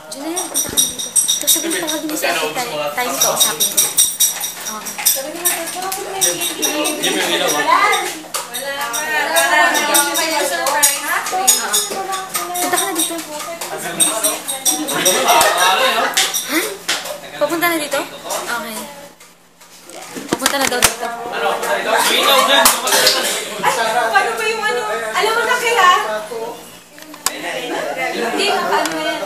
Julian, punta ka dito. Tapos sabihin mo tawagin mo sa akin tayo kausapin ko. Okay. Hindi mo yung ilaw ba? Punta ka na dito. Ha? Papunta na dito? Okay. Papunta na daw dito. Ilaw din! Paano ba yung ano? Alam mo na kaya? Hindi, naka-ano na yan.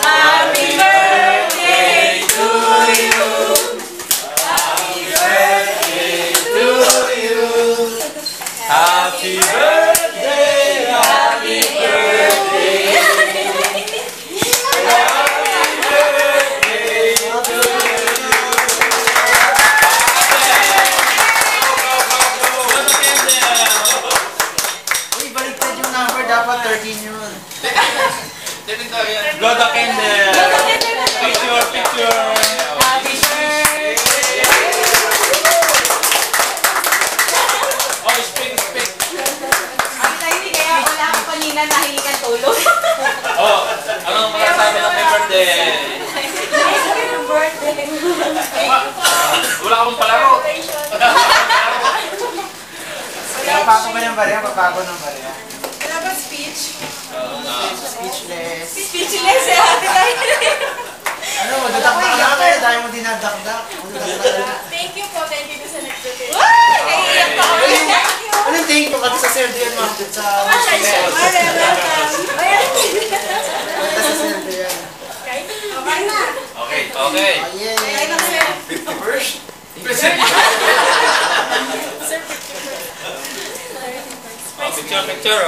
Happy birthday to you! Happy birthday to you! Happy birthday! Happy birthday! Dapat 13 yun. Blow the candle! Picture! Happy birthday! Oh, speak! Ang tayo ni kaya wala akong kanina nahilig ang tulog. Oh, anong masasabi ng may birthday? Happy birthday! Wala akong palaro. Papago ba ng barya? Papago ng barya. Wala ba speech? Speechless. Speechless eh, ate tayo. Ano mo, dadakdak na kaya tayo mo dinadakdak. Thank you po, thank you sa nag-birthday. Naiiyak pa ako. Anong thank you kasi sa Sir Dian Mahmoud sa sa Sir Dian. Okay. First. Picture.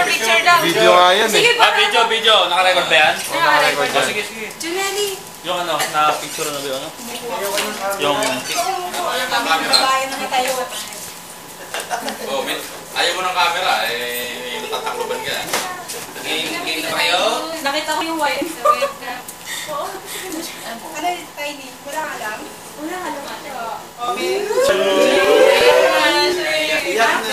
Picture daw. Video nga yan eh. Sige ba? Video. Naka-record ba yan? Naka-record. Oh, sige. Juneli. Yung ano, na-picture na ba yun? Yung... Babae na tayo. Oh, ayaw mo ng camera, eh, natatakloban ka. Game na kayo? Nakita ko yung wire. Ano, Tiny? Wala ka lang? Wala ka lang. Okay. Iyak na.